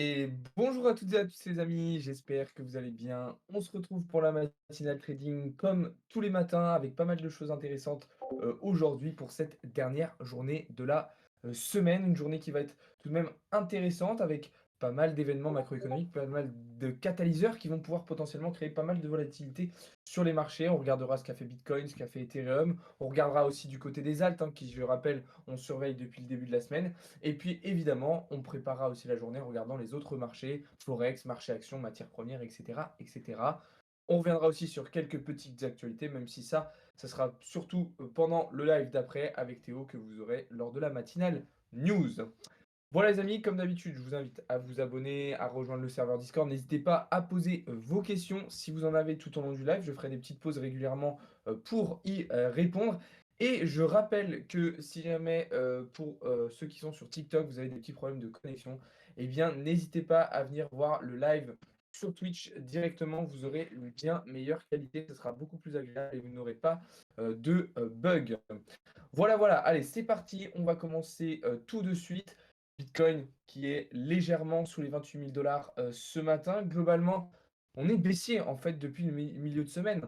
Et bonjour à toutes et à tous les amis, j'espère que vous allez bien. On se retrouve pour la matinale trading comme tous les matins avec pas mal de choses intéressantes aujourd'hui pour cette dernière journée de la semaine. Une journée qui va être tout de même intéressante avec pas mal d'événements macroéconomiques, pas mal de catalyseurs qui vont pouvoir potentiellement créer pas mal de volatilité sur les marchés. On regardera ce qu'a fait Bitcoin, ce qu'a fait Ethereum. On regardera aussi du côté des alts, hein, qui je rappelle, on surveille depuis le début de la semaine. Et puis évidemment, on préparera aussi la journée en regardant les autres marchés, Forex, marché actions, matières premières, etc., etc. On reviendra aussi sur quelques petites actualités, même si ça sera surtout pendant le live d'après avec Théo que vous aurez lors de la matinale news. Voilà les amis, comme d'habitude, je vous invite à vous abonner, à rejoindre le serveur Discord. N'hésitez pas à poser vos questions si vous en avez tout au long du live. Je ferai des petites pauses régulièrement pour y répondre. Et je rappelle que si jamais pour ceux qui sont sur TikTok, vous avez des petits problèmes de connexion, eh bien n'hésitez pas à venir voir le live sur Twitch directement. Vous aurez une bien meilleure qualité, ce sera beaucoup plus agréable et vous n'aurez pas de bugs. Voilà, voilà, allez, c'est parti. On va commencer tout de suite. Bitcoin qui est légèrement sous les 28 000 dollars ce matin. Globalement, on est baissier en fait depuis le milieu de semaine.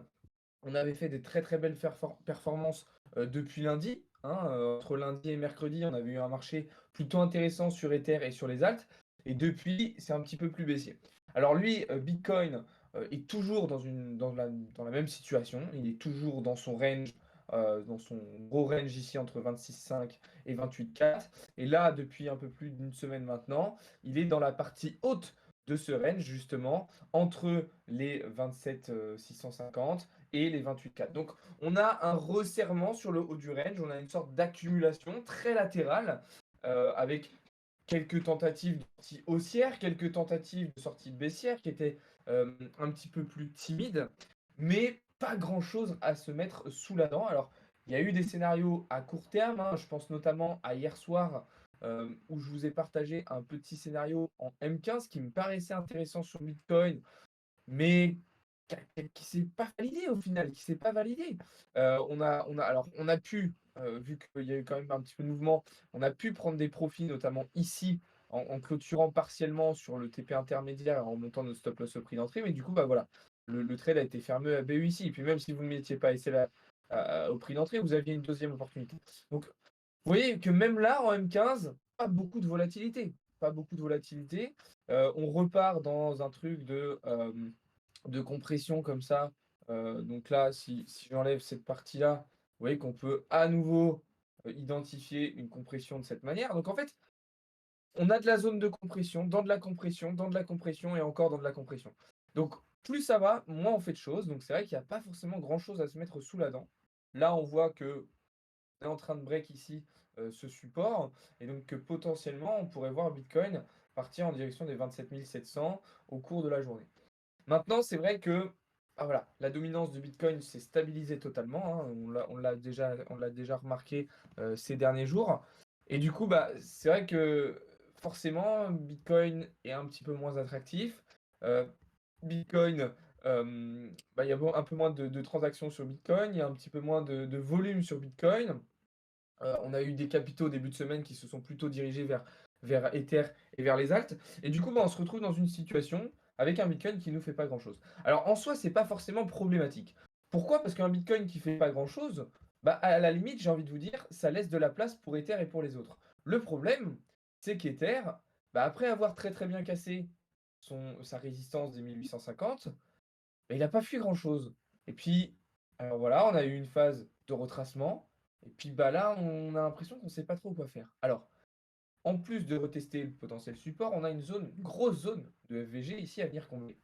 On avait fait des très très belles performances depuis lundi, hein, entre lundi et mercredi, on avait eu un marché plutôt intéressant sur Ether et sur les alts. Et depuis, c'est un petit peu plus baissier. Alors lui, Bitcoin est toujours dans la même situation. Il est toujours dans son range, dans son gros range ici entre 26,5 et 28,4. Et là, depuis un peu plus d'une semaine maintenant, il est dans la partie haute de ce range, justement, entre les 27 650 et les 28,4. Donc, on a un resserrement sur le haut du range, on a une sorte d'accumulation très latérale avec quelques tentatives de sortie haussière, quelques tentatives de sortie baissière qui étaient un petit peu plus timides, mais pas grand-chose à se mettre sous la dent. Alors, il y a eu des scénarios à court terme, hein, je pense notamment à hier soir où je vous ai partagé un petit scénario en M15 qui me paraissait intéressant sur Bitcoin, mais qui s'est pas validé au final, qui s'est pas validé. On a pu, vu qu'il y a eu quand même un petit peu de mouvement, on a pu prendre des profits, notamment ici, en clôturant partiellement sur le TP intermédiaire et en montant notre stop loss au prix d'entrée. Mais du coup, bah voilà, le trade a été fermé à BU ici. Et puis même si vous ne mettiez pas SLA au prix d'entrée, vous aviez une deuxième opportunité. Donc, vous voyez que même là, en M15, pas beaucoup de volatilité. Pas beaucoup de volatilité. On repart dans un truc de compression comme ça. Donc là, si j'enlève cette partie-là, vous voyez qu'on peut à nouveau identifier une compression de cette manière. Donc en fait, on a de la zone de compression, dans de la compression, dans de la compression et encore dans de la compression. Donc plus ça va, moins on fait de choses. Donc c'est vrai qu'il n'y a pas forcément grand-chose à se mettre sous la dent. Là, on voit que on est en train de break ici ce support et donc que potentiellement on pourrait voir Bitcoin partir en direction des 27 700 au cours de la journée. Maintenant, c'est vrai que voilà, la dominance de Bitcoin s'est stabilisée totalement, hein. On l'a déjà remarqué ces derniers jours. Et du coup, bah, c'est vrai que forcément, Bitcoin est un petit peu moins attractif. Euh, Bitcoin, bah, il y a un peu moins de transactions sur Bitcoin, il y a un petit peu moins de volume sur Bitcoin. On a eu des capitaux au début de semaine qui se sont plutôt dirigés vers Ether et vers les alts. Et du coup, bah, on se retrouve dans une situation avec un Bitcoin qui ne nous fait pas grand-chose. Alors en soi, c'est pas forcément problématique. Pourquoi? Parce qu'un Bitcoin qui fait pas grand-chose, bah, à la limite, j'ai envie de vous dire, ça laisse de la place pour Ether et pour les autres. Le problème, c'est qu'Ether, bah, après avoir très très bien cassé sa résistance des 1850, bah, il n'a pas fait grand-chose. Et puis, alors voilà, on a eu une phase de retracement. Et puis bah là, on a l'impression qu'on ne sait pas trop quoi faire. Alors, en plus de retester le potentiel support, on a une grosse zone de FVG ici à venir combler.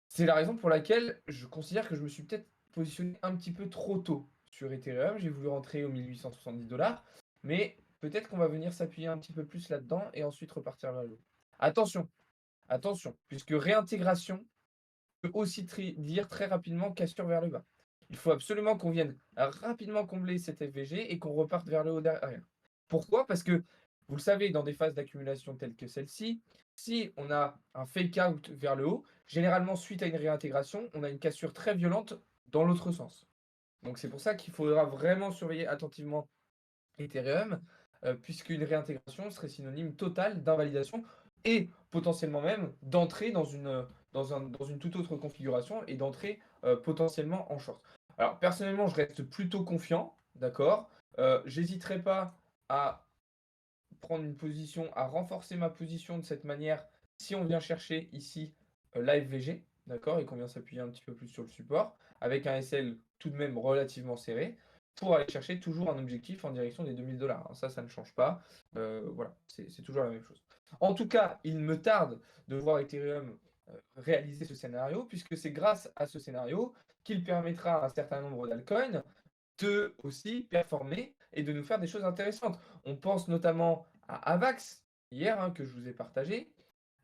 C'est la raison pour laquelle je considère que je me suis peut-être positionné un petit peu trop tôt sur Ethereum. J'ai voulu rentrer aux 1870 dollars, mais peut-être qu'on va venir s'appuyer un petit peu plus là-dedans et ensuite repartir vers le haut. Attention, attention, puisque réintégration peut aussi dire très rapidement cassure vers le bas. Il faut absolument qu'on vienne rapidement combler cet FVG et qu'on reparte vers le haut derrière. Pourquoi? Parce que, vous le savez, dans des phases d'accumulation telles que celle-ci, si on a un fake out vers le haut, généralement suite à une réintégration, on a une cassure très violente dans l'autre sens. Donc c'est pour ça qu'il faudra vraiment surveiller attentivement Ethereum, puisqu'une réintégration serait synonyme total d'invalidation et potentiellement même d'entrer dans une toute autre configuration et d'entrer potentiellement en short. Alors personnellement, je reste plutôt confiant, d'accord? J'hésiterai pas à prendre une position, à renforcer ma position de cette manière si on vient chercher ici l'AFVG, d'accord, et qu'on vient s'appuyer un petit peu plus sur le support, avec un SL tout de même relativement serré, pour aller chercher toujours un objectif en direction des 2000 $. Ça ne change pas. Voilà, c'est toujours la même chose. En tout cas, il me tarde de voir Ethereum réaliser ce scénario, puisque c'est grâce à ce scénario qu'il permettra à un certain nombre d'altcoins de aussi performer et de nous faire des choses intéressantes. On pense notamment à Avax, hier, hein, que je vous ai partagé.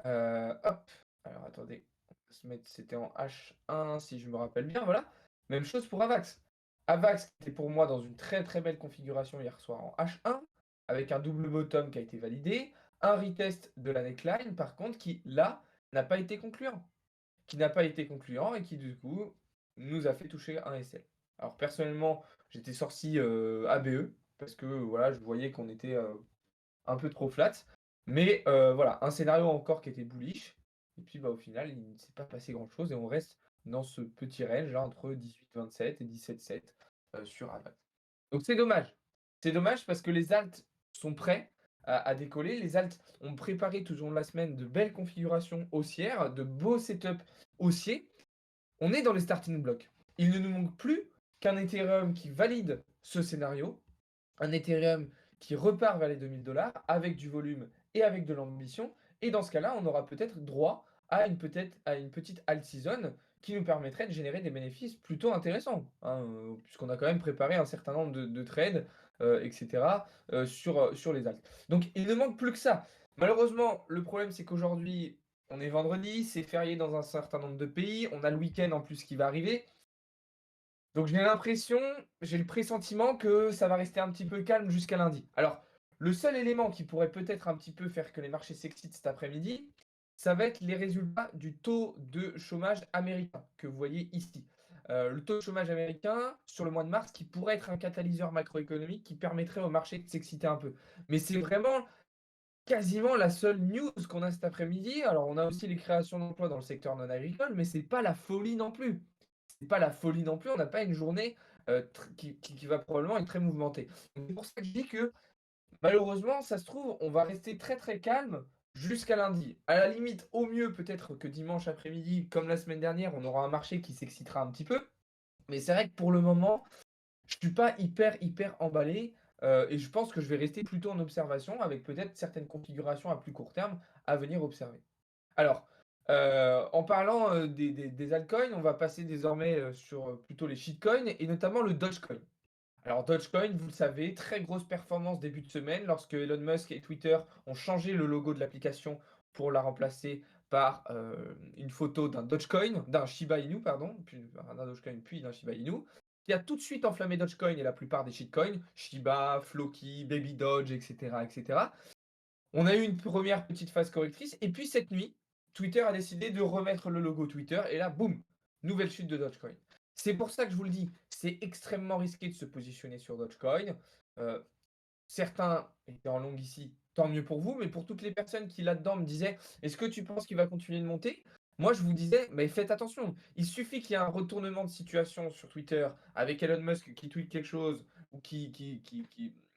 Hop, alors attendez, on va se mettre, c'était en H1 si je me rappelle bien, voilà. Même chose pour Avax. Avax qui était pour moi dans une très très belle configuration hier soir en H1, avec un double bottom qui a été validé, un retest de la neckline par contre qui là n'a pas été concluant et qui du coup nous a fait toucher un SL. Alors personnellement, j'étais sorti ABE parce que voilà, je voyais qu'on était un peu trop flat. Mais voilà, un scénario encore qui était bullish. Et puis bah, au final, il ne s'est pas passé grand-chose et on reste dans ce petit range là entre 18,27 et 17,7 sur Avax. Donc c'est dommage. C'est dommage parce que les alts sont prêts à décoller. Les alts ont préparé tout au long de la semaine de belles configurations haussières, de beaux setups haussiers. On est dans les starting blocks. Il ne nous manque plus qu'un Ethereum qui valide ce scénario, un Ethereum qui repart vers les 2000 $ avec du volume et avec de l'ambition. Et dans ce cas-là, on aura peut-être droit à une petite alt season qui nous permettrait de générer des bénéfices plutôt intéressants, hein, puisqu'on a quand même préparé un certain nombre de trades, etc., sur les alts. Donc il ne manque plus que ça. Malheureusement, le problème c'est qu'aujourd'hui, on est vendredi, c'est férié dans un certain nombre de pays, on a le week-end en plus qui va arriver. Donc j'ai le pressentiment que ça va rester un petit peu calme jusqu'à lundi. Alors, le seul élément qui pourrait peut-être un petit peu faire que les marchés s'excitent cet après-midi, ça va être les résultats du taux de chômage américain que vous voyez ici. Le taux de chômage américain sur le mois de mars qui pourrait être un catalyseur macroéconomique qui permettrait au marché de s'exciter un peu. Mais c'est vraiment quasiment la seule news qu'on a cet après-midi. Alors, on a aussi les créations d'emplois dans le secteur non agricole, mais c'est pas la folie non plus. C'est pas la folie non plus. On n'a pas une journée qui va probablement être très mouvementée. Donc, c'est pour ça que je dis que malheureusement, ça se trouve, on va rester très très calme jusqu'à lundi. À la limite, au mieux, peut-être que dimanche après-midi, comme la semaine dernière, on aura un marché qui s'excitera un petit peu. Mais c'est vrai que pour le moment, je suis pas hyper emballé, et je pense que je vais rester plutôt en observation avec peut-être certaines configurations à plus court terme à venir observer. Alors, en parlant, des altcoins, on va passer désormais, sur, plutôt les shitcoins et notamment le Dogecoin. Alors Dogecoin, vous le savez, très grosse performance début de semaine lorsque Elon Musk et Twitter ont changé le logo de l'application pour la remplacer par, une photo d'un Dogecoin, d'un Shiba Inu pardon, puis d'un Dogecoin puis d'un Shiba Inu, qui a tout de suite enflammé Dogecoin et la plupart des shitcoins, Shiba, Floki, Baby Doge et cetera et cetera. On a eu une première petite phase correctrice et puis cette nuit, Twitter a décidé de remettre le logo Twitter et là, boum, nouvelle chute de Dogecoin. C'est pour ça que je vous le dis, c'est extrêmement risqué de se positionner sur Dogecoin. Heu, Certains étaient en long ici, tant mieux pour vous, mais pour toutes les personnes qui là-dedans me disaient: «Est-ce que tu penses qu'il va continuer de monter?» Moi, je vous disais: «Mais faites attention, il suffit qu'il y ait un retournement de situation sur Twitter avec Elon Musk qui tweet quelque chose ou qui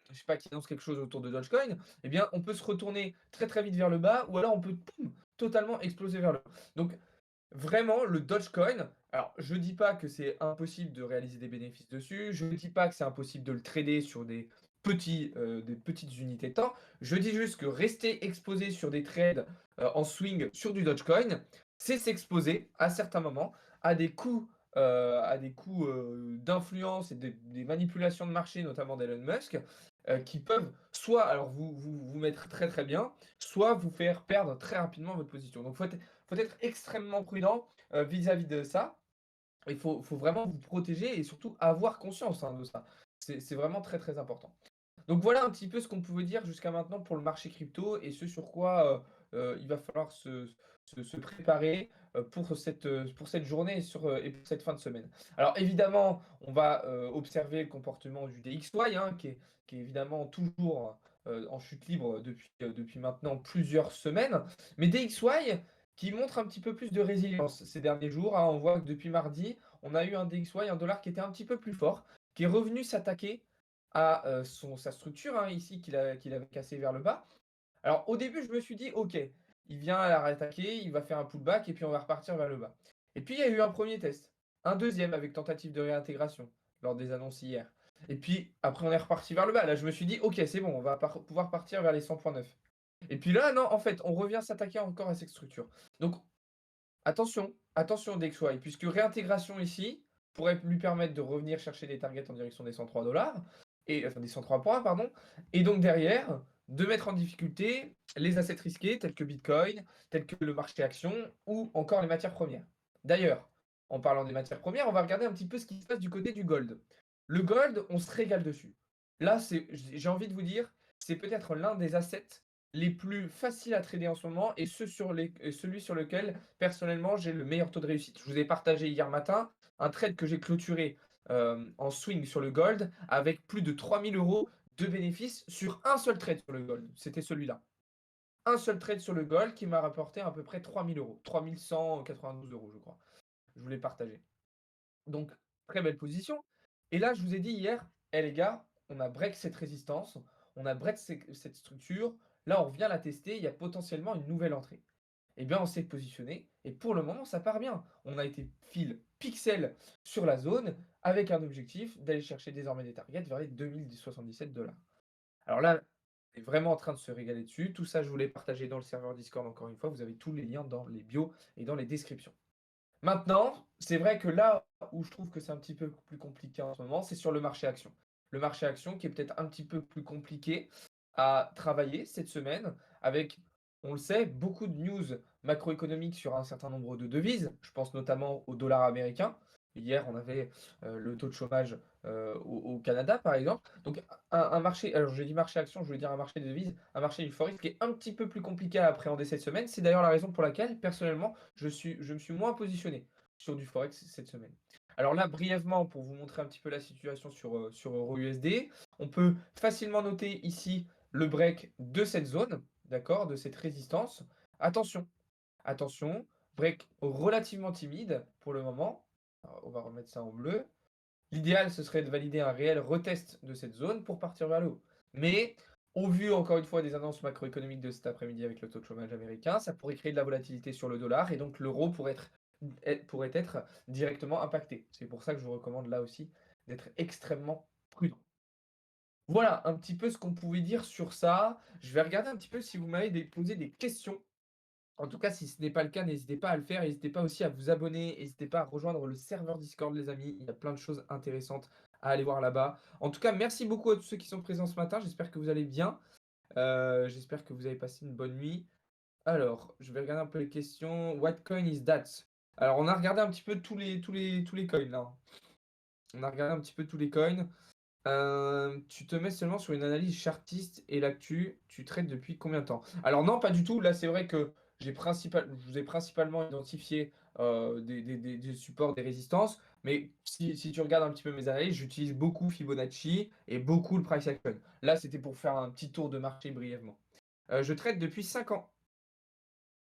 je sais pas, qui annonce quelque chose autour de Dogecoin, eh bien, on peut se retourner très, très vite vers le bas ou alors on peut, poum, totalement exploser vers le haut». Donc vraiment, le Dogecoin, alors je dis pas que c'est impossible de réaliser des bénéfices dessus, je ne dis pas que c'est impossible de le trader sur des petites unités de temps. Je dis juste que rester exposé sur des trades, en swing sur du Dogecoin, c'est s'exposer à certains moments à des coups, d'influence et des manipulations de marché, notamment d'Elon Musk, qui peuvent soit alors vous mettre très, très bien, soit vous faire perdre très rapidement votre position. Donc faut être extrêmement prudent, vis-à-vis de ça. Il faut vraiment vous protéger et surtout avoir conscience, hein, de ça. C'est vraiment très, très important. Donc voilà un petit peu ce qu'on pouvait dire jusqu'à maintenant pour le marché crypto et ce sur quoi, il va falloir se préparer, pour cette journée et pour cette fin de semaine. Alors évidemment, on va, observer le comportement du DXY, hein, qui est évidemment toujours, en chute libre depuis maintenant plusieurs semaines. Mais DXY qui montre un petit peu plus de résilience ces derniers jours, hein. On voit que depuis mardi, on a eu un DXY, un dollar qui était un petit peu plus fort, qui est revenu s'attaquer à, sa structure, hein, ici qu'il avait cassé vers le bas. Alors au début, je me suis dit: «OK, il vient à la réattaquer, il va faire un pullback et puis on va repartir vers le bas». Et puis il y a eu un premier test, un deuxième avec tentative de réintégration lors des annonces hier. Et puis après on est reparti vers le bas. Là, je me suis dit: «OK, c'est bon, on va pouvoir partir vers les 100,9». Et puis là, non, en fait, on revient s'attaquer encore à cette structure. Donc attention, attention DXY, puisque réintégration ici pourrait lui permettre de revenir chercher des targets en direction des 103 $ et enfin des 103 points, pardon, et donc derrière, de mettre en difficulté les assets risqués tels que Bitcoin, tels que le marché action ou encore les matières premières. D'ailleurs, en parlant des matières premières, on va regarder un petit peu ce qui se passe du côté du gold. Le gold, on se régale dessus. Là, j'ai envie de vous dire, c'est peut-être l'un des assets les plus faciles à trader en ce moment et celui sur lequel, personnellement, j'ai le meilleur taux de réussite. Je vous ai partagé hier matin un trade que j'ai clôturé en swing sur le gold avec plus de 3 000 € de bénéfices sur un seul trade sur le gold. C'était celui-là. Un seul trade sur le gold qui m'a rapporté à peu près 3 000 €. 3 192 €, je crois. Je vous l'ai partagé. Donc, très belle position. Et là, je vous ai dit hier, eh les gars, on a break cette résistance, on a break cette structure. Là, on revient la tester, il y a potentiellement une nouvelle entrée. Eh bien, on s'est positionné et pour le moment, ça part bien. On a été fil pixel sur la zone avec un objectif d'aller chercher désormais des targets vers les 2077 $. Alors là, on est vraiment en train de se régaler dessus. Tout ça, je vous l'ai partagé dans le serveur Discord encore une fois. Vous avez tous les liens dans les bios et dans les descriptions. Maintenant, c'est vrai que là où je trouve que c'est un petit peu plus compliqué en ce moment, c'est sur le marché action. Le marché action qui est peut-être un petit peu plus compliqué à travailler cette semaine avec, on le sait, beaucoup de news macroéconomiques sur un certain nombre de devises. Je pense notamment au dollar américain. Hier, on avait le taux de chômage au Canada, par exemple. Donc, un marché, alors j'ai dit marché action, je voulais dire un marché de devises, un marché du forex qui est un petit peu plus compliqué à appréhender cette semaine. C'est d'ailleurs la raison pour laquelle, personnellement, je me suis moins positionné sur du forex cette semaine. Alors là, brièvement, pour vous montrer un petit peu la situation sur EURUSD, on peut facilement noter ici le break de cette zone, d'accord, de cette résistance. Attention, attention, break relativement timide pour le moment. Alors, on va remettre ça en bleu. L'idéal, ce serait de valider un réel retest de cette zone pour partir vers le haut. Mais au vu, encore une fois, des annonces macroéconomiques de cet après-midi avec le taux de chômage américain, ça pourrait créer de la volatilité sur le dollar et donc l'euro pourrait être directement impacté. C'est pour ça que je vous recommande là aussi d'être extrêmement prudent. Voilà un petit peu ce qu'on pouvait dire sur ça. Je vais regarder un petit peu si vous m'avez posé des questions. En tout cas, si ce n'est pas le cas, n'hésitez pas à le faire. N'hésitez pas aussi à vous abonner. N'hésitez pas à rejoindre le serveur Discord, les amis. Il y a plein de choses intéressantes à aller voir là-bas. En tout cas, merci beaucoup à tous ceux qui sont présents ce matin. J'espère que vous allez bien. J'espère que vous avez passé une bonne nuit. Alors, je vais regarder un peu les questions. What coin is that? Alors, on a regardé un petit peu tous les coins là. On a regardé un petit peu tous les coins. Tu te mets seulement sur une analyse chartiste et l'actu, tu traites depuis combien de temps? Alors non, pas du tout. Là, c'est vrai que je vous ai principalement identifié des supports, des résistances. Mais si tu regardes un petit peu mes analyses, j'utilise beaucoup Fibonacci et beaucoup le price action. Là, c'était pour faire un petit tour de marché brièvement. Je traite depuis 5 ans.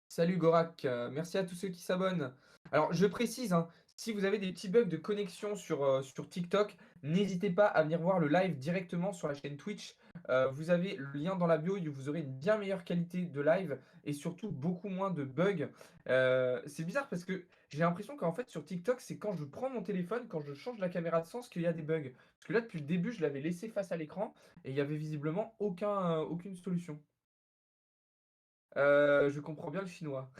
Salut Gorak, merci à tous ceux qui s'abonnent. Alors je précise, hein, si vous avez des petits bugs de connexion sur TikTok, n'hésitez pas à venir voir le live directement sur la chaîne Twitch. Vous avez le lien dans la bio, vous aurez une bien meilleure qualité de live et surtout beaucoup moins de bugs. C'est bizarre parce que j'ai l'impression qu'en fait sur TikTok, c'est quand je prends mon téléphone, quand je change la caméra de sens qu'il y a des bugs. Parce que là depuis le début, je l'avais laissé face à l'écran et il n'y avait visiblement aucune solution. Je comprends bien le chinois.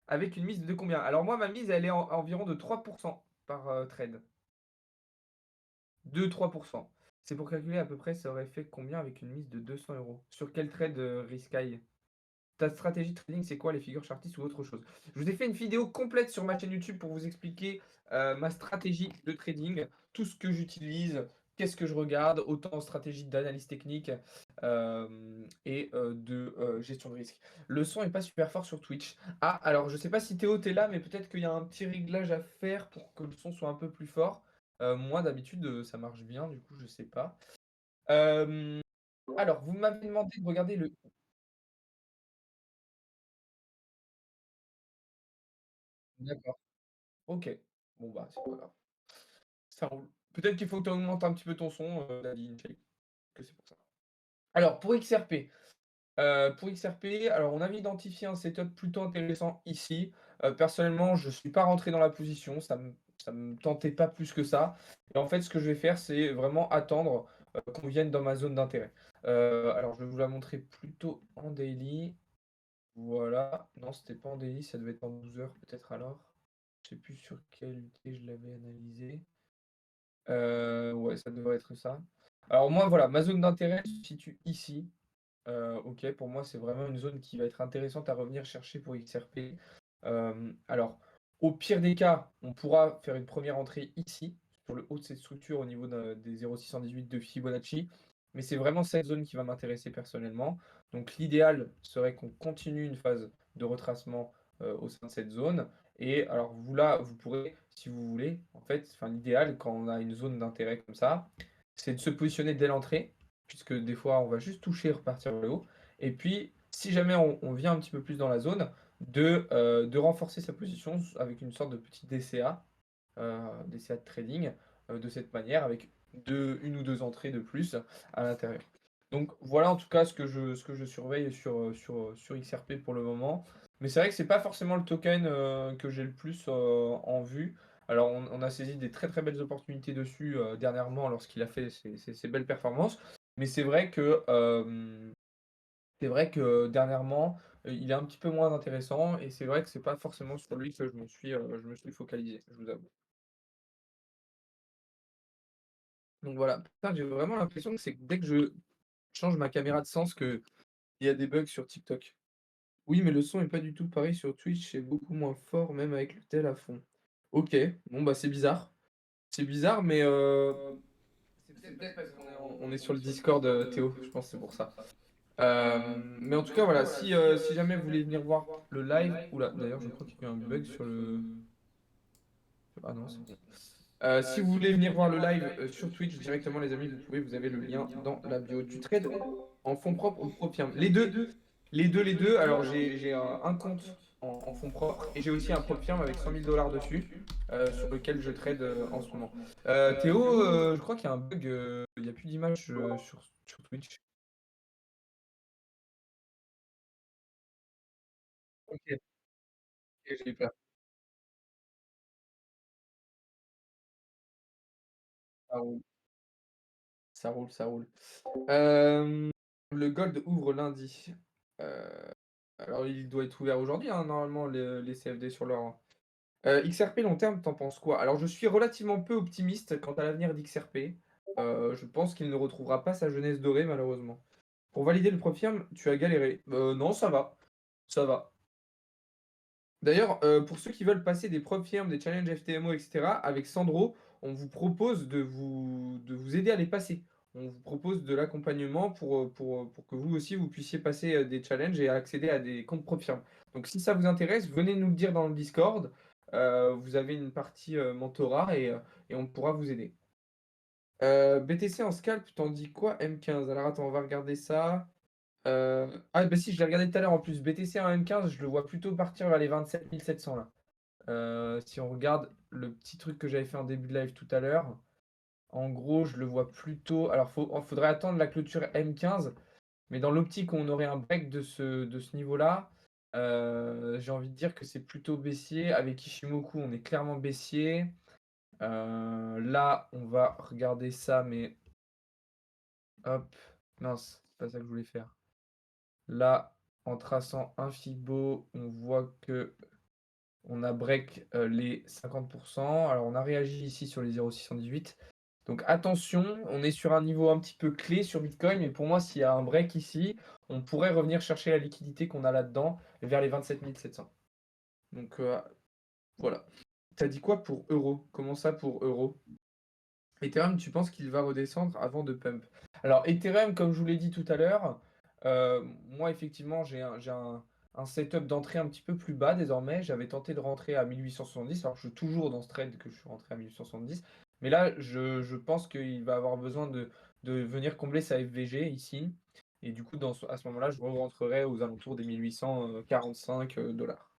Avec une mise de combien? Alors moi, ma mise, elle est à environ de 3% par trade. 2-3%. C'est pour calculer à peu près, ça aurait fait combien avec une mise de 200 €? Sur quel trade risquaille? Ta stratégie de trading, c'est quoi, les figures chartistes ou autre chose? Je vous ai fait une vidéo complète sur ma chaîne YouTube pour vous expliquer ma stratégie de trading, tout ce que j'utilise, qu'est-ce que je regarde, autant en stratégie d'analyse technique et de gestion de risque. Le son est pas super fort sur Twitch. Ah, alors je sais pas si Théo, t'es là, mais peut-être qu'il y a un petit réglage à faire pour que le son soit un peu plus fort. Moi, d'habitude, ça marche bien, du coup, je sais pas. Alors, vous m'avez demandé de regarder le d'accord, OK. Bon, bah, c'est pas grave, ça roule. Peut-être qu'il faut que tu augmentes un petit peu ton son, David Inchalik, que c'est pour ça. Alors pour XRP, alors on avait identifié un setup plutôt intéressant ici. Personnellement, je ne suis pas rentré dans la position, ça me tentait pas plus que ça et en fait, ce que je vais faire, c'est vraiment attendre, qu'on vienne dans ma zone d'intérêt. Alors je vais vous la montrer plutôt en daily. Voilà. Non, c'était pas en daily, ça devait être en 12 heures peut-être alors. Je sais plus sur quelle unité je l'avais analysé. Ouais, ça devrait être ça. Alors moi, voilà, ma zone d'intérêt se situe ici. OK, pour moi, c'est vraiment une zone qui va être intéressante à revenir chercher pour XRP. Alors, au pire des cas, on pourra faire une première entrée ici, sur le haut de cette structure au niveau des 0,618 de Fibonacci. Mais c'est vraiment cette zone qui va m'intéresser personnellement. Donc l'idéal serait qu'on continue une phase de retracement, au sein de cette zone. Et alors vous là, vous pourrez, si vous voulez, en fait, enfin l'idéal quand on a une zone d'intérêt comme ça, c'est de se positionner dès l'entrée puisque des fois, on va juste toucher et repartir vers le haut. Et puis, si jamais on vient un petit peu plus dans la zone, de renforcer sa position avec une sorte de petit DCA, DCA de trading, de cette manière, avec une ou deux entrées de plus à l'intérieur. Donc voilà en tout cas ce que je surveille sur XRP pour le moment. Mais c'est vrai que c'est pas forcément le token que j'ai le plus en vue. Alors on a saisi des très très belles opportunités dessus dernièrement lorsqu'il a fait ses belles performances. Mais c'est vrai que dernièrement, il est un petit peu moins intéressant et c'est vrai que c'est pas forcément sur lui que je me suis focalisé, je vous avoue. Donc voilà. Putain, j'ai vraiment l'impression que c'est que dès que je change ma caméra de sens qu'il y a des bugs sur TikTok. Oui, mais le son est pas du tout pareil sur Twitch, c'est beaucoup moins fort même avec le tel à fond. OK, bon bah, c'est bizarre. C'est bizarre, mais c'est peut-être parce qu'on est sur le Discord, Théo, je pense que c'est pour ça. Mais en tout cas, voilà, si jamais vous voulez venir voir le live, oula, d'ailleurs, je crois qu'il y a eu un bug sur le. Ah non, c'est bon. Si vous voulez venir voir le live sur Twitch directement, les amis, vous pouvez, vous avez le lien dans la bio. Tu trades en fonds propres ou Propium? Les deux, les deux, les deux. Alors, j'ai un compte en fonds propres et j'ai aussi un Propium avec 100 000 $ dessus sur lequel je trade en ce moment. Théo, je crois qu'il y a un bug, il n'y a plus d'image sur Twitch. Ok, ok, j'ai eu peur. Ça roule, ça roule, ça roule. Le Gold ouvre lundi. Euh, alors, il doit être ouvert aujourd'hui, hein, normalement, les CFD sur leur rang. XRP long terme, t'en penses quoi? Alors, je suis relativement peu optimiste quant à l'avenir d'XRP. Je pense qu'il ne retrouvera pas sa jeunesse dorée, malheureusement. Pour valider le Profirm, tu as galéré. Non, ça va. Ça va. D'ailleurs, pour ceux qui veulent passer des preuves firmes, des challenges FTMO, et cetera, avec Sandro, on vous propose de vous aider à les passer. On vous propose de l'accompagnement pour que vous aussi, vous puissiez passer, des challenges et accéder à des comptes preuves firmes. Donc si ça vous intéresse, venez nous le dire dans le Discord. Vous avez une partie, mentorat et on pourra vous aider. BTC en scalp, t'en dis quoi M15? Alors attends, on va regarder ça. Ah bah si, je l'ai regardé tout à l'heure en plus. BTC en M15, je le vois plutôt partir vers les 27 700 là. Si on regarde le petit truc que j'avais fait en début de live tout à l'heure, en gros, je le vois plutôt. Alors, faudrait attendre la clôture M15, mais dans l'optique où on aurait un break de ce niveau-là, j'ai envie de dire que c'est plutôt baissier. Avec Ishimoku, on est clairement baissier. Là, on va regarder ça, mais hop, mince, c'est pas ça que je voulais faire. Là, en traçant un Fibo, on voit que on a break les 50%. Alors, on a réagi ici sur les 0,618. Donc, attention, on est sur un niveau un petit peu clé sur Bitcoin. Mais pour moi, s'il y a un break ici, on pourrait revenir chercher la liquidité qu'on a là-dedans vers les 27 700. Donc, voilà. T'as dit quoi pour euro? Comment ça pour euro? Ethereum, tu penses qu'il va redescendre avant de pump? Alors, Ethereum, comme je vous l'ai dit tout à l'heure, moi, effectivement, j'ai un setup d'entrée un petit peu plus bas désormais. J'avais tenté de rentrer à 1870, alors je suis toujours dans ce trade que je suis rentré à 1870. Mais là, je pense qu'il va avoir besoin de venir combler sa FVG ici et du coup, à ce moment-là, je rentrerai aux alentours des 1845 dollars.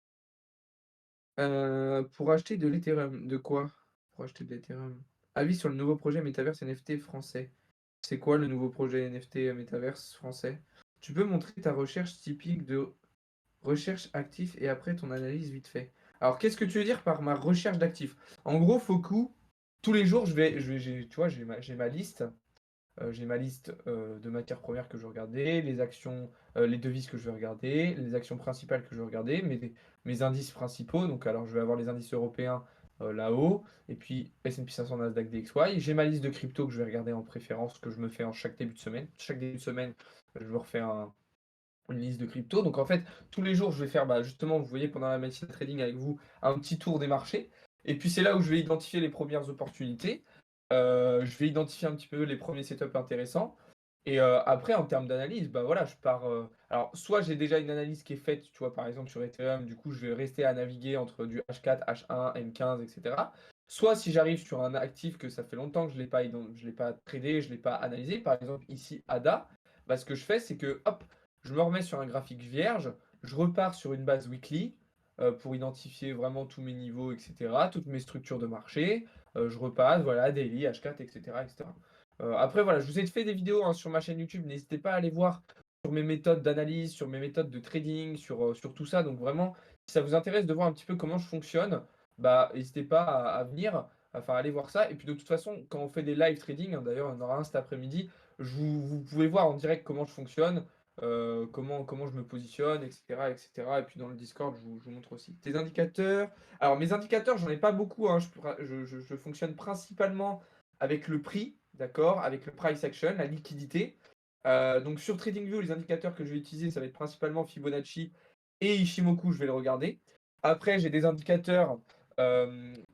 Pour acheter de l'Ethereum. De quoi? Pour acheter de l'Ethereum? Avis sur le nouveau projet Metaverse NFT français. C'est quoi le nouveau projet NFT Metaverse français? Tu peux montrer ta recherche typique de recherche actif et après ton analyse vite fait. Alors, qu'est-ce que tu veux dire par ma recherche d'actifs? En gros, Focus, tous les jours, tu vois, j'ai ma liste. J'ai ma liste de matières premières que je vais regarder, les actions, les devises que je vais regarder, les actions principales que je vais regarder, mes indices principaux. Donc, alors, je vais avoir les indices européens là-haut, et puis S&P 500, Nasdaq, DXY. J'ai ma liste de crypto que je vais regarder en préférence, que je me fais en chaque début de semaine. Chaque début de semaine, je me refais une liste de crypto. Donc, en fait, tous les jours, je vais faire, bah, justement, vous voyez, pendant la matinée trading avec vous, un petit tour des marchés. Et puis, c'est là où je vais identifier les premières opportunités. Je vais identifier un petit peu les premiers setups intéressants et après en termes d'analyse, bah, voilà, je pars, alors soit j'ai déjà une analyse qui est faite, tu vois? Par exemple sur Ethereum, du coup, je vais rester à naviguer entre du H4, H1, M15 et cetera. Soit si j'arrive sur un actif que ça fait longtemps que je l'ai pas tradé, je l'ai pas analysé, par exemple ici ADA, bah, ce que je fais, c'est que hop, je me remets sur un graphique vierge, je repars sur une base weekly, pour identifier vraiment tous mes niveaux et cetera, toutes mes structures de marché. Je repasse, voilà, daily, H4 et cetera et cetera. Après voilà, je vous ai fait des vidéos, hein, sur ma chaîne YouTube, n'hésitez pas à aller voir sur mes méthodes d'analyse, sur mes méthodes de trading, sur tout ça. Donc vraiment, si ça vous intéresse de voir un petit peu comment je fonctionne, bah, n'hésitez pas à venir, enfin, aller voir ça. Et puis de toute façon, quand on fait des live trading, hein, d'ailleurs, il y en aura un cet après-midi, vous pouvez voir en direct comment je fonctionne, comment je me positionne, et cetera et cetera. Et puis dans le Discord, je vous montre aussi. Tes indicateurs, alors mes indicateurs, j'en ai pas beaucoup, hein. Je fonctionne principalement avec le prix, d'accord? Avec le price action, la liquidité. Donc sur TradingView, les indicateurs que je vais utiliser, ça va être principalement Fibonacci et Ichimoku, je vais le regarder. Après, j'ai des indicateurs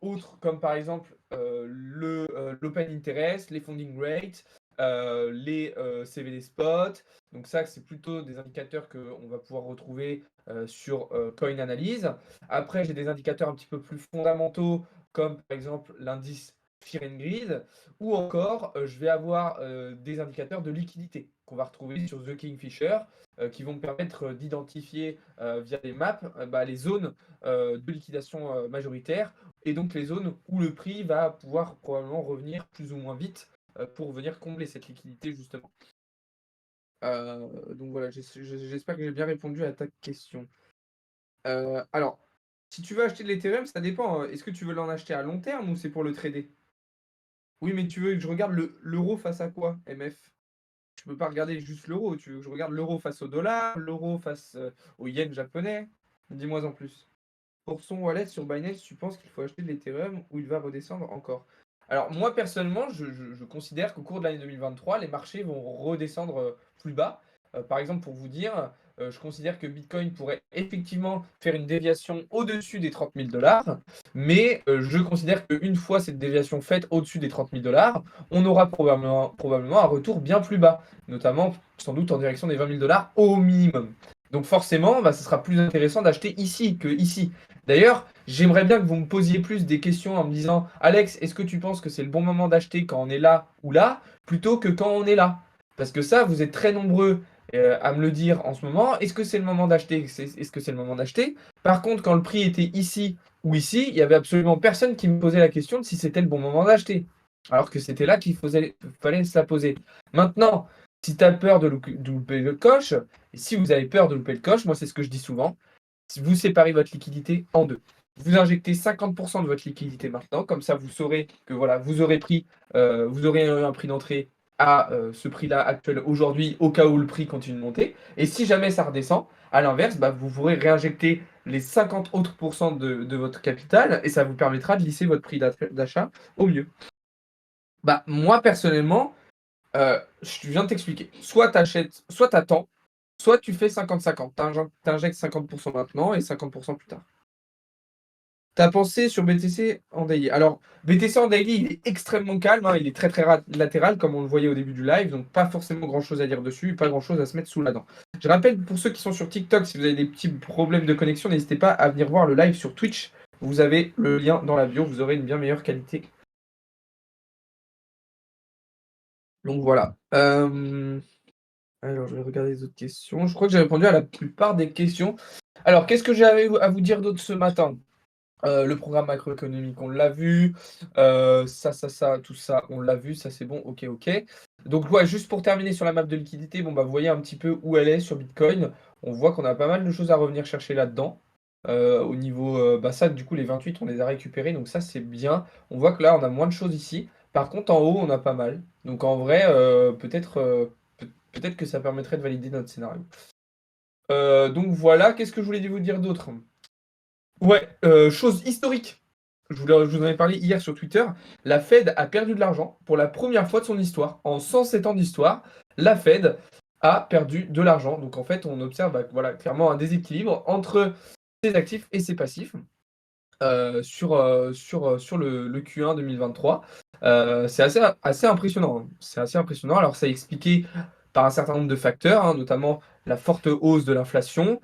autres, comme par exemple l'open interest, les funding rates, les CVD spot. Donc ça, c'est plutôt des indicateurs qu'on va pouvoir retrouver sur Coin Analyse. Après, j'ai des indicateurs un petit peu plus fondamentaux, comme par exemple l'indice Fear and Greed, ou encore je vais avoir des indicateurs de liquidité qu'on va retrouver sur The Kingfisher, qui vont me permettre d'identifier via les maps bah, les zones de liquidation majoritaire, et donc les zones où le prix va pouvoir probablement revenir plus ou moins vite pour venir combler cette liquidité justement. Donc voilà, j'espère que j'ai bien répondu à ta question. Alors, si tu veux acheter de l'Ethereum, ça dépend. Est-ce que tu veux l'en acheter à long terme ou c'est pour le trader? Oui, mais tu veux que je regarde l'euro face à quoi, MF? Je peux pas regarder juste l'euro. Tu veux que je regarde l'euro face au dollar, l'euro face au yen japonais? Dis-moi en plus. Pour son wallet sur Binance, tu penses qu'il faut acheter de l'Ethereum ou il va redescendre encore? Alors moi personnellement, je considère qu'au cours de l'année 2023, les marchés vont redescendre plus bas. Par exemple, pour vous dire, je considère que Bitcoin pourrait effectivement faire une déviation au-dessus des 30 000 dollars, mais je considère qu'une fois cette déviation faite au-dessus des 30 000 dollars, on aura probablement un retour bien plus bas, notamment sans doute en direction des 20 000 dollars au minimum. Donc forcément, bah, ce sera plus intéressant d'acheter ici que ici. D'ailleurs, j'aimerais bien que vous me posiez plus des questions en me disant: Alex, est-ce que tu penses que c'est le bon moment d'acheter quand on est là ou là, plutôt que quand on est là? Parce que ça, vous êtes très nombreux à me le dire en ce moment. Est-ce que c'est le moment d'acheter? Est-ce que c'est le moment d'acheter? Par contre, quand le prix était ici ou ici, il y avait absolument personne qui me posait la question de si c'était le bon moment d'acheter. Alors que c'était là qu'il fallait se la poser. Maintenant, si tu as peur de louper le coche, et si vous avez peur de louper le coche, moi c'est ce que je dis souvent, vous séparez votre liquidité en deux. Vous injectez 50% de votre liquidité maintenant, comme ça vous saurez que voilà, vous aurez un prix d'entrée à ce prix-là actuel aujourd'hui, au cas où le prix continue de monter. Et si jamais ça redescend, à l'inverse, bah, vous pourrez réinjecter les 50 autres pourcents de votre capital et ça vous permettra de lisser votre prix d'achat au mieux. Bah, moi personnellement, je viens de t'expliquer. Soit tu achètes, soit tu attends, soit tu fais 50-50. Tu injectes 50% maintenant et 50% plus tard. Ta pensée sur BTC en daily. Alors, BTC en daily, il est extrêmement calme, hein, il est très très latéral, comme on le voyait au début du live, donc pas forcément grand chose à dire dessus, pas grand chose à se mettre sous la dent. Je rappelle pour ceux qui sont sur TikTok, si vous avez des petits problèmes de connexion, n'hésitez pas à venir voir le live sur Twitch. Vous avez le lien dans la bio, vous aurez une bien meilleure qualité Donc voilà. Alors je vais regarder les autres questions. Je crois que j'ai répondu à la plupart des questions. Alors qu'est-ce que j'avais à vous dire d'autre ce matin? Le programme macroéconomique, on l'a vu, ça, tout ça, on l'a vu, ça c'est bon, OK, OK. Donc ouais, juste pour terminer sur la map de liquidité, bon, bah, vous voyez un petit peu où elle est sur Bitcoin. On voit qu'on a pas mal de choses à revenir chercher là-dedans. Au niveau, bah, ça, du coup, les 28, on les a récupérés, donc ça, c'est bien. On voit que là, on a moins de choses ici. Par contre, en haut, on a pas mal. Donc en vrai, peut-être que ça permettrait de valider notre scénario. Donc voilà, qu'est-ce que je voulais vous dire d'autre? Ouais, chose historique. Je vous en ai parlé hier sur Twitter. La Fed a perdu de l'argent pour la première fois de son histoire. En 107 ans d'histoire, la Fed a perdu de l'argent. Donc en fait, on observe, bah, voilà, clairement un déséquilibre entre ses actifs et ses passifs, sur le Q1 2023. C'est assez impressionnant, hein. C'est assez impressionnant. Alors ça est expliqué par un certain nombre de facteurs, hein, notamment la forte hausse de l'inflation,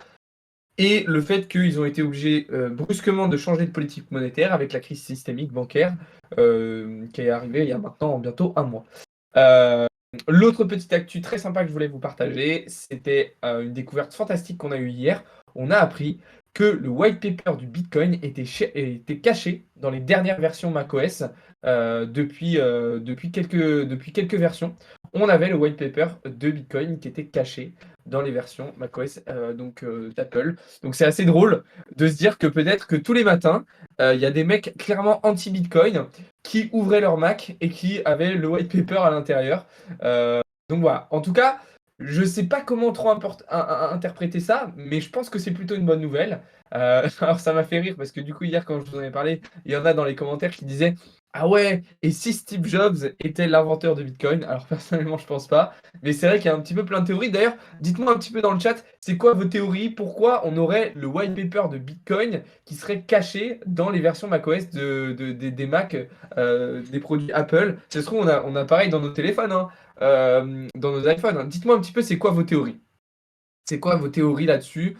et le fait qu'ils ont été obligés, brusquement de changer de politique monétaire avec la crise systémique bancaire, qui est arrivée il y a maintenant bientôt un mois. Heu, L'autre petite actu très sympa que je voulais vous partager, c'était, une découverte fantastique qu'on a eue hier. On a appris que le white paper du Bitcoin était caché dans les dernières versions macOS, depuis quelques versions. On avait le white paper de Bitcoin qui était caché dans les versions macOS, d'Apple. Donc c'est assez drôle de se dire que peut-être que tous les matins, il y a des mecs clairement anti-Bitcoin qui ouvraient leur Mac et qui avaient le white paper à l'intérieur. Euh, donc voilà. En tout cas, je sais pas comment trop interpréter ça, mais je pense que c'est plutôt une bonne nouvelle. Alors ça m'a fait rire parce que du coup hier quand je vous en ai parlé, il y en a dans les commentaires qui disaient ah ouais, et si Steve Jobs était l'inventeur de Bitcoin? Alors personnellement je pense pas, mais c'est vrai qu'il y a un petit peu plein de théories. D'ailleurs, dites-moi un petit peu dans le chat, c'est quoi vos théories? Pourquoi on aurait le white paper de Bitcoin qui serait caché dans les versions macOS des Mac, des produits Apple? Ça se trouve, on a pareil dans nos téléphones, hein, dans nos iPhones, hein. Dites-moi un petit peu, c'est quoi vos théories? C'est quoi vos théories là-dessus,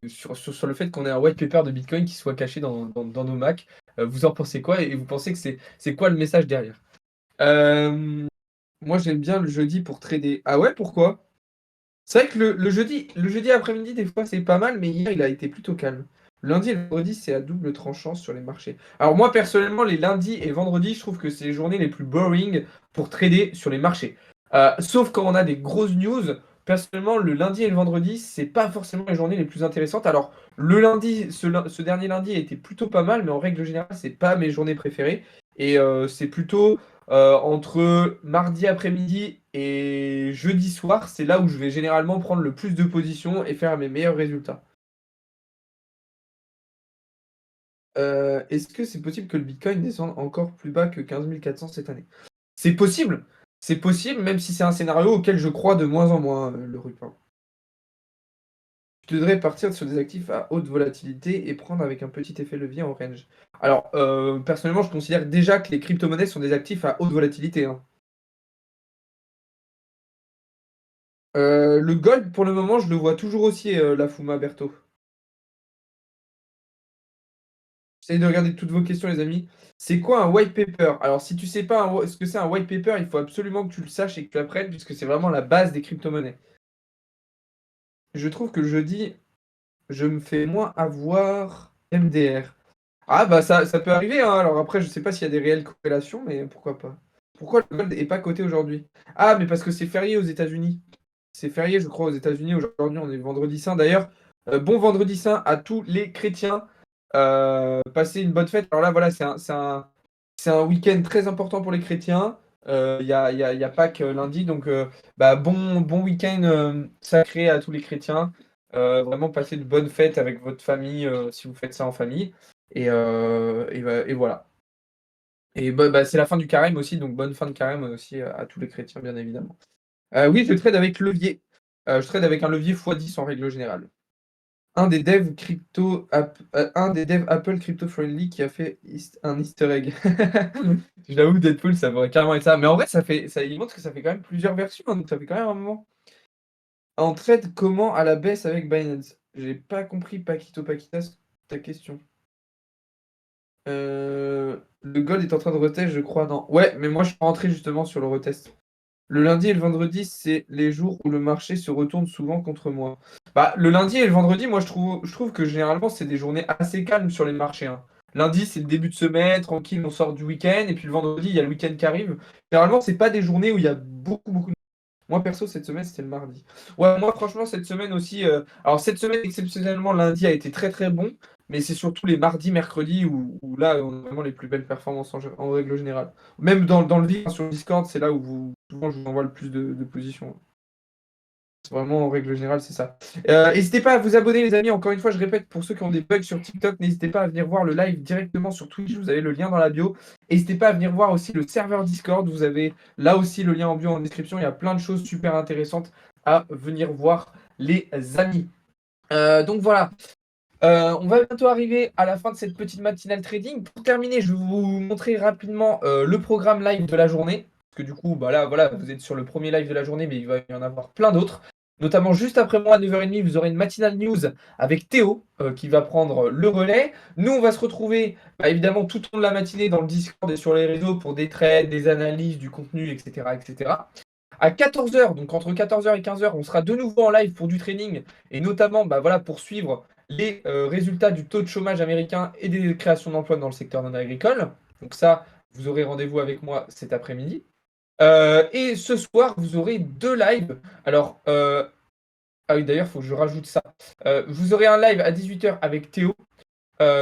sur le fait qu'on ait un white paper de Bitcoin qui soit caché dans nos Mac? Vous en pensez quoi et vous pensez que c'est quoi le message derrière? Euh, Moi, j'aime bien le jeudi pour trader. Ah ouais, pourquoi? C'est vrai que le jeudi après-midi, des fois, c'est pas mal, mais hier, il a été plutôt calme. Lundi et le vendredi, c'est à double tranchant sur les marchés. Alors moi, personnellement, les lundis et vendredis, je trouve que c'est les journées les plus boring pour trader sur les marchés. Sauf quand on a des grosses news. Personnellement, le lundi et le vendredi, c'est pas forcément les journées les plus intéressantes. Alors, le lundi, ce dernier lundi a été plutôt pas mal, mais en règle générale, c'est pas mes journées préférées. Et c'est plutôt entre mardi après-midi et jeudi soir, c'est là où je vais généralement prendre le plus de positions et faire mes meilleurs résultats. Est-ce que c'est possible que le Bitcoin descende encore plus bas que 15 400 cette année? C'est possible, même si c'est un scénario auquel je crois de moins en moins, le Rupin. Tu devrais partir sur des actifs à haute volatilité et prendre avec un petit effet levier en range. Alors, personnellement, je considère déjà que les crypto-monnaies sont des actifs à haute volatilité, hein. Le gold, pour le moment, je le vois toujours haussier, la Fuma Berthaud. J'essaie de regarder toutes vos questions, les amis. C'est quoi un white paper? Alors, si tu sais pas ce que c'est un white paper, il faut absolument que tu le saches et que tu apprennes, puisque c'est vraiment la base des crypto-monnaies. Je trouve que le jeudi, je me fais moins avoir MDR. Ah, bah ça peut arriver, hein. Alors après, je sais pas s'il y a des réelles corrélations, mais pourquoi pas. Pourquoi le gold est pas coté aujourd'hui? Ah, mais parce que c'est férié aux États-Unis. C'est férié, je crois, aux États-Unis. Aujourd'hui, on est vendredi saint. D'ailleurs, bon vendredi saint à tous les chrétiens. Passez une bonne fête. Alors là, voilà, c'est un week-end très important pour les chrétiens. Il y a Pâques lundi, donc bah, bon week-end sacré à tous les chrétiens. Vraiment, passez de bonnes fêtes avec votre famille si vous faites ça en famille. Et voilà. Et bah, c'est la fin du carême aussi, donc bonne fin de carême aussi à tous les chrétiens, bien évidemment. Oui, je trade avec levier. Je trade avec un levier x10 en règle générale. Un des devs Apple crypto friendly qui a fait un easter egg. Je l'avoue, Deadpool, ça pourrait carrément être ça. Mais en vrai, il montre que ça fait quand même plusieurs versions, hein, donc ça fait quand même un moment. En trade, comment à la baisse avec Binance? J'ai pas compris, Paquito Paquitas, ta question. Le Gold est en train de retest, je crois, non. Ouais, mais moi, je suis rentré justement sur le retest. Le lundi et le vendredi, c'est les jours où le marché se retourne souvent contre moi. Bah, le lundi et le vendredi, moi, je trouve que généralement, c'est des journées assez calmes sur les marchés, hein. Lundi, c'est le début de semaine, tranquille, on sort du week-end, et puis le vendredi, il y a le week-end qui arrive. Généralement, c'est pas des journées où il y a beaucoup, beaucoup. Moi perso, cette semaine, c'était le mardi. Ouais, moi franchement, cette semaine aussi, alors cette semaine, exceptionnellement, lundi a été très, très bon, mais c'est surtout les mardis, mercredis où là, on a vraiment les plus belles performances en règle générale. Même dans le vif, hein, sur Discord, c'est là où souvent je vous envoie le plus de positions. C'est vraiment, en règle générale, c'est ça. N'hésitez pas à vous abonner, les amis. Encore une fois, je répète, pour ceux qui ont des bugs sur TikTok, n'hésitez pas à venir voir le live directement sur Twitch. Vous avez le lien dans la bio. N'hésitez pas à venir voir aussi le serveur Discord. Vous avez là aussi le lien en bio en description. Il y a plein de choses super intéressantes à venir voir, les amis. Donc voilà. On va bientôt arriver à la fin de cette petite matinale trading. Pour terminer, je vais vous montrer rapidement le programme live de la journée. Parce que du coup, bah là, voilà, vous êtes sur le premier live de la journée, mais il va y en avoir plein d'autres. Notamment juste après moi à 9h30, vous aurez une matinale news avec Théo qui va prendre le relais. Nous, on va se retrouver bah, évidemment tout au long de la matinée dans le Discord et sur les réseaux pour des trades, des analyses, du contenu, etc. etc. À 14h, donc entre 14h et 15h, on sera de nouveau en live pour du training et notamment bah, voilà, pour suivre les résultats du taux de chômage américain et des créations d'emplois dans le secteur non agricole. Donc ça, vous aurez rendez-vous avec moi cet après-midi. Et ce soir, vous aurez deux lives. Alors, ah oui, d'ailleurs, il faut que je rajoute ça. Vous aurez un live à 18h avec Théo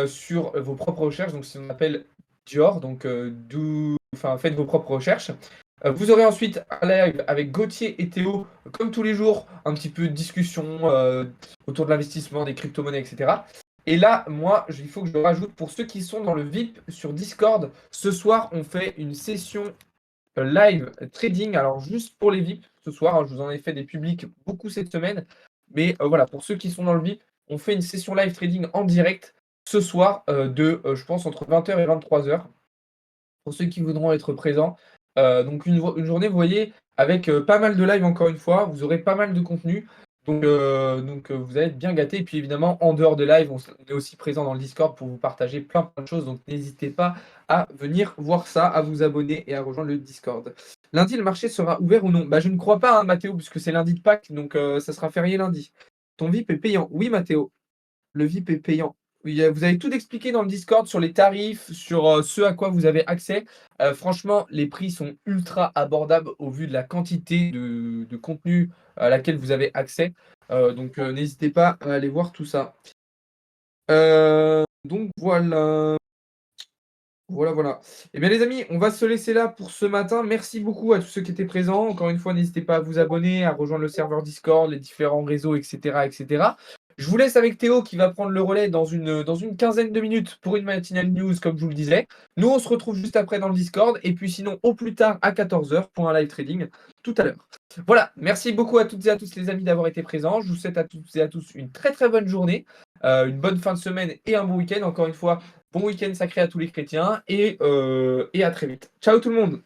sur vos propres recherches. Donc, c'est ce qu'on appelle Dior. Donc, enfin, faites vos propres recherches. Vous aurez ensuite un live avec Gauthier et Théo, comme tous les jours, un petit peu de discussion autour de l'investissement, des crypto-monnaies, etc. Et là, moi, il faut que je le rajoute pour ceux qui sont dans le VIP sur Discord. Ce soir, on fait une session live trading. Alors, juste pour les VIP ce soir, hein, je vous en ai fait des publics beaucoup cette semaine. Mais voilà, pour ceux qui sont dans le VIP, on fait une session live trading en direct ce soir je pense, entre 20h et 23h pour ceux qui voudront être présents. Donc une journée, vous voyez, avec pas mal de live encore une fois, vous aurez pas mal de contenu. Donc vous allez être bien gâtés. Et puis évidemment, en dehors de live, on est aussi présent dans le Discord pour vous partager plein de choses. Donc n'hésitez pas à venir voir ça, à vous abonner et à rejoindre le Discord. Lundi, le marché sera ouvert ou non? Bah, je ne crois pas, hein, Mathéo, puisque c'est lundi de Pâques, donc ça sera férié lundi. Ton VIP est payant. Oui, Mathéo. Le VIP est payant. Oui, vous avez tout expliqué dans le Discord sur les tarifs, sur ce à quoi vous avez accès. Franchement, les prix sont ultra abordables au vu de la quantité de contenu à laquelle vous avez accès. Donc n'hésitez pas à aller voir tout ça. Donc voilà. Voilà. Eh bien les amis, on va se laisser là pour ce matin. Merci beaucoup à tous ceux qui étaient présents. Encore une fois, n'hésitez pas à vous abonner, à rejoindre le serveur Discord, les différents réseaux, etc., etc. Je vous laisse avec Théo qui va prendre le relais dans une quinzaine de minutes pour une matinale news, comme je vous le disais. Nous, on se retrouve juste après dans le Discord. Et puis sinon, au plus tard à 14h pour un live trading tout à l'heure. Voilà, merci beaucoup à toutes et à tous les amis d'avoir été présents. Je vous souhaite à toutes et à tous une très très bonne journée, une bonne fin de semaine et un bon week-end. Encore une fois, bon week-end sacré à tous les chrétiens et à très vite. Ciao tout le monde!